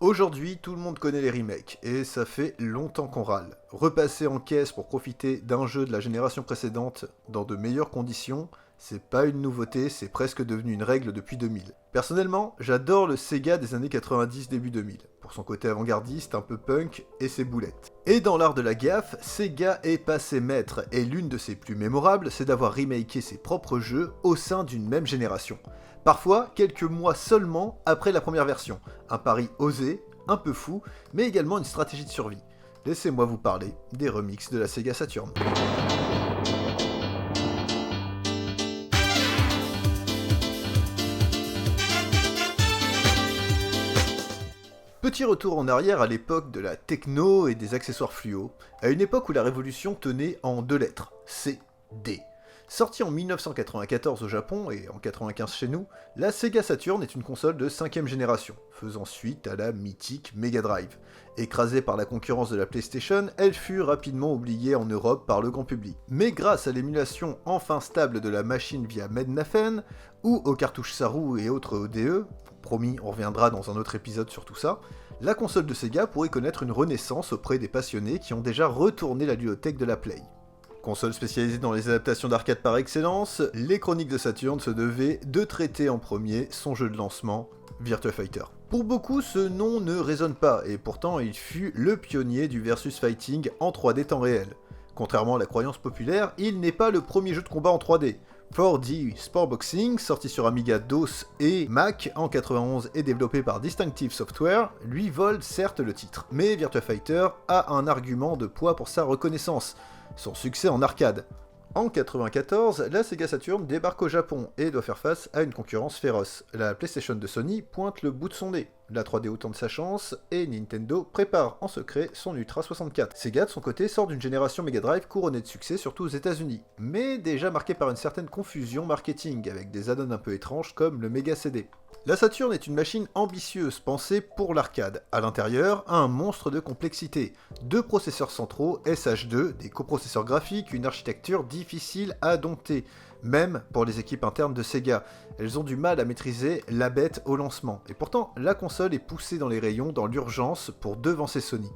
Aujourd'hui, tout le monde connaît les remakes, et ça fait longtemps qu'on râle. Repasser en caisse pour profiter d'un jeu de la génération précédente dans de meilleures conditions, c'est pas une nouveauté, c'est presque devenu une règle depuis 2000. Personnellement, j'adore le Sega des années 90 début 2000, pour son côté avant-gardiste, un peu punk, et ses boulettes. Et dans l'art de la gaffe, Sega est passé maître, et l'une de ses plus mémorables, c'est d'avoir remaké ses propres jeux au sein d'une même génération. Parfois, quelques mois seulement après la première version. Un pari osé, un peu fou, mais également une stratégie de survie. Laissez-moi vous parler des remixes de la Sega Saturn. Petit retour en arrière à l'époque de la techno et des accessoires fluo, à une époque où la révolution tenait en deux lettres, C, D. Sortie en 1994 au Japon et en 95 chez nous, la Sega Saturn est une console de 5ème génération, faisant suite à la mythique Mega Drive. Écrasée par la concurrence de la PlayStation, elle fut rapidement oubliée en Europe par le grand public. Mais grâce à l'émulation enfin stable de la machine via Mednafen, ou aux cartouches Saru et autres ODE, promis on reviendra dans un autre épisode sur tout ça, la console de Sega pourrait connaître une renaissance auprès des passionnés qui ont déjà retourné la ludothèque de la Play. Console spécialisée dans les adaptations d'arcade par excellence, les chroniques de Saturn se devaient de traiter en premier son jeu de lancement, Virtua Fighter. Pour beaucoup, ce nom ne résonne pas, et pourtant il fut le pionnier du versus fighting en 3D temps réel. Contrairement à la croyance populaire, il n'est pas le premier jeu de combat en 3D. 4D Sport Boxing, sorti sur Amiga DOS et Mac en 91 et développé par Distinctive Software, lui vole certes le titre, mais Virtua Fighter a un argument de poids pour sa reconnaissance, son succès en arcade. En 94, la Sega Saturn débarque au Japon et doit faire face à une concurrence féroce. La PlayStation de Sony pointe le bout de son nez, la 3D autant de sa chance, et Nintendo prépare en secret son Ultra 64. Sega de son côté sort d'une génération Mega Drive couronnée de succès surtout aux États-Unis, mais déjà marquée par une certaine confusion marketing avec des add-ons un peu étranges comme le Mega CD. La Saturn est une machine ambitieuse, pensée pour l'arcade. À l'intérieur, un monstre de complexité. 2 processeurs centraux, SH2, des coprocesseurs graphiques, une architecture difficile à dompter. Même pour les équipes internes de Sega. Elles ont du mal à maîtriser la bête au lancement. Et pourtant, la console est poussée dans les rayons dans l'urgence pour devancer Sony.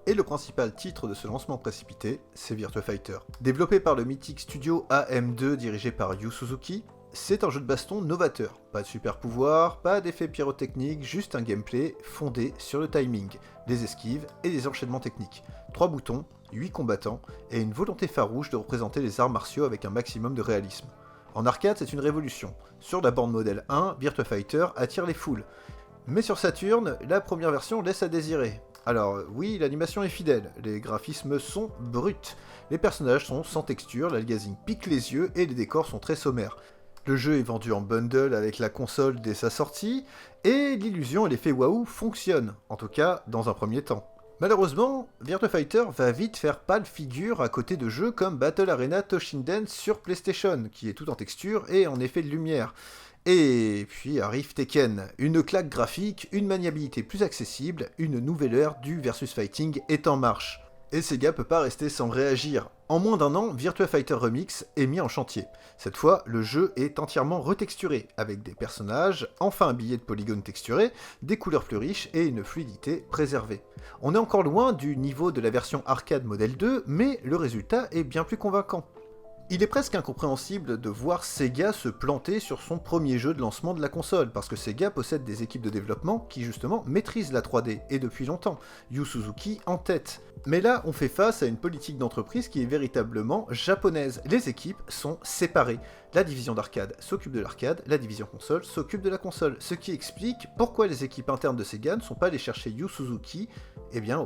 Et le principal titre de ce lancement précipité, c'est Virtua Fighter. Développé par le mythique studio AM2 dirigé par Yu Suzuki, c'est un jeu de baston novateur. Pas de super pouvoir, pas d'effets pyrotechniques, juste un gameplay fondé sur le timing, des esquives et des enchaînements techniques. 3 boutons, 8 combattants et une volonté farouche de représenter les arts martiaux avec un maximum de réalisme. En arcade, c'est une révolution. Sur la borne modèle 1, Virtua Fighter attire les foules. Mais sur Saturn, la première version laisse à désirer. Alors oui, l'animation est fidèle, les graphismes sont bruts, les personnages sont sans texture, l'aliasing pique les yeux et les décors sont très sommaires. Le jeu est vendu en bundle avec la console dès sa sortie, et l'illusion et l'effet waouh fonctionnent, en tout cas dans un premier temps. Malheureusement, Virtua Fighter va vite faire pâle figure à côté de jeux comme Battle Arena Toshinden sur PlayStation, qui est tout en texture et en effet de lumière. Et puis arrive Tekken, une claque graphique, une maniabilité plus accessible, une nouvelle ère du versus fighting est en marche. Et Sega peut pas rester sans réagir. En moins d'un an, Virtua Fighter Remix est mis en chantier. Cette fois, le jeu est entièrement retexturé, avec des personnages, enfin habillés de polygones texturés, des couleurs plus riches et une fluidité préservée. On est encore loin du niveau de la version arcade modèle 2, mais le résultat est bien plus convaincant. Il est presque incompréhensible de voir Sega se planter sur son premier jeu de lancement de la console, parce que Sega possède des équipes de développement qui justement maîtrisent la 3D, et depuis longtemps, Yu Suzuki en tête. Mais là, on fait face à une politique d'entreprise qui est véritablement japonaise. Les équipes sont séparées. La division d'arcade s'occupe de l'arcade, la division console s'occupe de la console, ce qui explique pourquoi les équipes internes de Sega ne sont pas allées chercher Yu Suzuki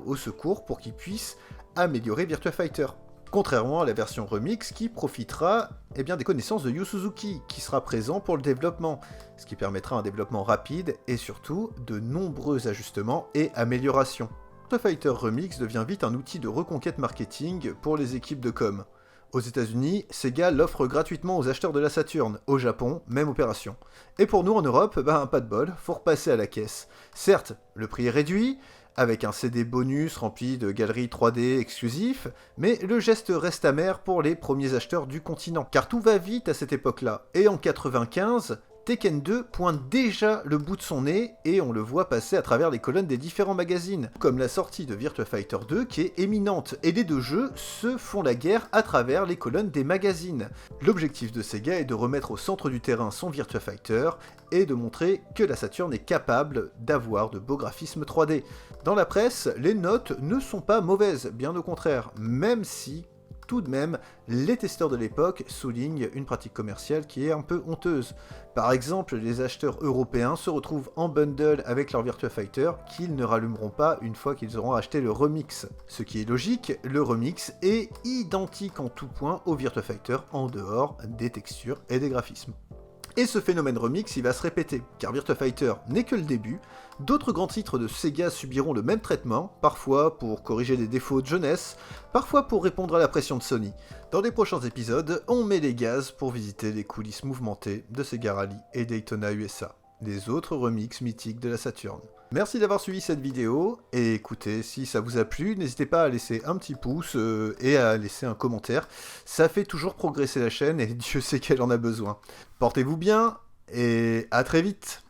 au secours pour qu'il puisse améliorer Virtua Fighter. Contrairement à la version remix qui profitera des connaissances de Yu Suzuki, qui sera présent pour le développement, ce qui permettra un développement rapide et surtout de nombreux ajustements et améliorations. Virtua Fighter Remix devient vite un outil de reconquête marketing pour les équipes de com. Aux États-Unis, Sega l'offre gratuitement aux acheteurs de la Saturn, au Japon, même opération. Et pour nous en Europe, pas de bol, faut repasser à la caisse. Certes, le prix est réduit, avec un CD bonus rempli de galeries 3D exclusifs, mais le geste reste amer pour les premiers acheteurs du continent, car tout va vite à cette époque-là. Et en 95, Tekken 2 pointe déjà le bout de son nez et on le voit passer à travers les colonnes des différents magazines, comme la sortie de Virtua Fighter 2 qui est éminente, et les deux jeux se font la guerre à travers les colonnes des magazines. L'objectif de Sega est de remettre au centre du terrain son Virtua Fighter et de montrer que la Saturn est capable d'avoir de beaux graphismes 3D. Dans la presse, les notes ne sont pas mauvaises, bien au contraire, même si tout de même, les testeurs de l'époque soulignent une pratique commerciale qui est un peu honteuse. Par exemple, les acheteurs européens se retrouvent en bundle avec leur Virtua Fighter qu'ils ne rallumeront pas une fois qu'ils auront acheté le remix. Ce qui est logique, le remix est identique en tout point au Virtua Fighter en dehors des textures et des graphismes. Et ce phénomène remix, il va se répéter, car Virtua Fighter n'est que le début, d'autres grands titres de Sega subiront le même traitement, parfois pour corriger des défauts de jeunesse, parfois pour répondre à la pression de Sony. Dans les prochains épisodes, on met les gaz pour visiter les coulisses mouvementées de Sega Rally et Daytona USA, les autres remixes mythiques de la Saturn. Merci d'avoir suivi cette vidéo, et écoutez, si ça vous a plu, n'hésitez pas à laisser un petit pouce et à laisser un commentaire. Ça fait toujours progresser la chaîne et Dieu sait qu'elle en a besoin. Portez-vous bien, et à très vite!